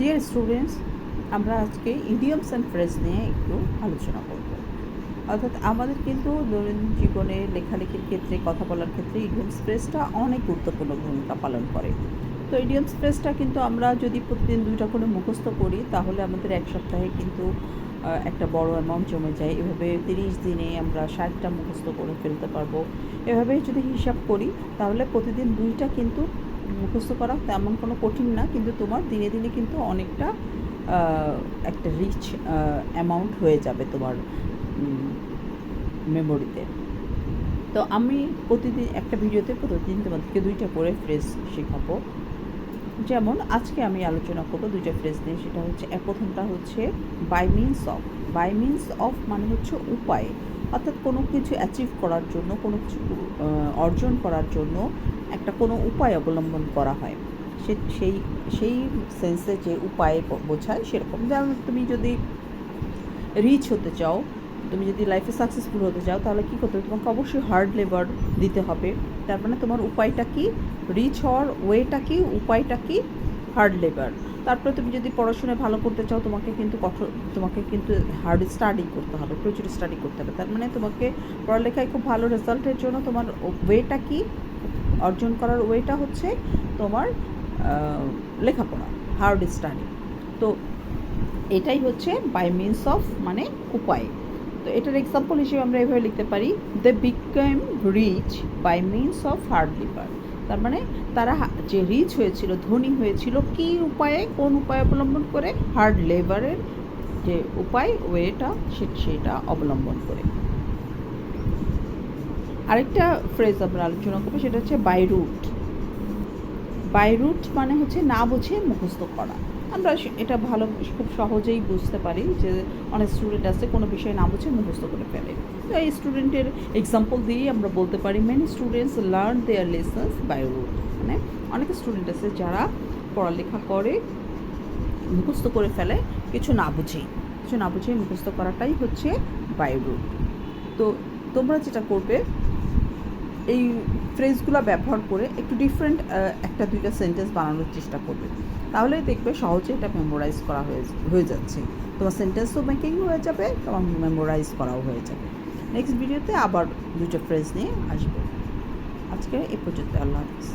Dear students, আমরা আজকে idioms and phrase নিয়ে একটু আলোচনা করব। অর্থাৎ আমাদের কিন্তু দৈনন্দিন জীবনে লেখালেখির ক্ষেত্রে, কথা বলার ক্ষেত্রে ইডিয়মস ফ্রেজটা অনেক গুরুত্বপূর্ণ ভূমিকা পালন করে। তো ইডিয়মস ফ্রেজটা কিন্তু আমরা যদি প্রতিদিন 2টা করে মুখস্থ করি, তাহলে আমাদের এক সপ্তাহে কিন্তু একটা বড় অ্যামাউন্ট জমে যায়। এভাবে 30 দিনে আমরা 60টা মুখস্থ করে ফেলতে পারবো। এভাবে যদি হিসাব করি, তাহলে প্রতিদিন 2টা কিন্তু মুখস্থ করা তেমন কোনো কঠিন না, কিন্তু তোমার দিনে দিনে কিন্তু অনেকটা একটা রিচ অ্যামাউন্ট হয়ে যাবে তোমার মেমোরিতে। তো আমি প্রতিদিন একটা ভিডিওতে প্রতিদিন তোমাদেরকে 2টা করে ফ্রেজ শেখাবো। যেমন আজকে আমি আলোচনা করবো 2টা ফ্রেজ নিয়ে। সেটা হচ্ছে প্রথমটা হচ্ছে by means of. By means of মানে হচ্ছে উপায়, অর্থাৎ কোনো কিছু অ্যাচিভ করার জন্য, কোনো কিছু অর্জন করার জন্য একটা কোনো উপায় অবলম্বন করা হয়। সেই সেই সেন্সে যে উপায় বোঝায় সেরকম। যেমন তুমি যদি রিচ হতে চাও, তুমি যদি লাইফে সাকসেসফুল হতে চাও, তাহলে কী করতে হবে? তোমাকে অবশ্যই হার্ড লেবার দিতে হবে। তার মানে তোমার উপায়টা কি? রিচ হওয়ার ওয়েটা কি, উপায়টা কি? Hard labour. তারপরে তুমি যদি পড়াশোনায় ভালো করতে চাও, তোমাকে কিন্তু হার্ড স্টাডি করতে হবে, প্রচুর স্টাডি করতে হবে। তার মানে তোমাকে পড়ালেখায় খুব ভালো রেজাল্টের জন্য তোমার ওয়েটা কি, অর্জন করার ওয়েটা হচ্ছে তোমার লেখাপড়া, হার্ড স্টাডি। তো এটাই হচ্ছে বাই মিনস অফ মানে উপায়। তো এটার এক্সাম্পল হিসেবে আমরা এভাবে লিখতে পারি, they became rich by means of hard labour. তার মানে তারা যে রিচ হয়েছিল, ধনী হয়েছিল, কি উপায়ে, কোন উপায় অবলম্বন করে? হার্ড লেবারের যে উপায়, ওয়েটা, সেটা অবলম্বন করে। আরেকটা ফ্রেজ আমরা আলোচনা করবো, সেটা হচ্ছে বাই রুট। বাই রুট মানে হচ্ছে না বুঝে মুখস্থ করা। আমরা এটা খুব সহজেই বুঝতে পারি যে অনেক স্টুডেন্ট আছে কোনো বিষয় না বুঝে মুখস্থ করে ফেলে। তো এই স্টুডেন্টের এক্সাম্পল দিয়েই আমরা বলতে পারি, many students learn their lessons by rote. মানে অনেক স্টুডেন্ট আছে যারা পড়ালেখা করে মুখস্থ করে ফেলে কিছু না বুঝে মুখস্থ করাটাই হচ্ছে বাই রুট। তো তোমরা যেটা করবে, এই ফ্রেজগুলো ব্যবহার করে একটু ডিফারেন্ট 1-2টা সেন্টেন্স বানানোর চেষ্টা করবে, তাহলে দেখবে সহজে এটা মেমোরাইজ করা হয়ে যাচ্ছে। তোমার সেন্টেন্সও মেকিং হয়ে যাবে, তোমার মেমোরাইজ করাও হয়ে যাবে। নেক্সট ভিডিওতে আবার 2টা ফ্রেজ নিয়ে আসবো। আজকে এ পর্যন্ত, আল্লাহ হাফিজ।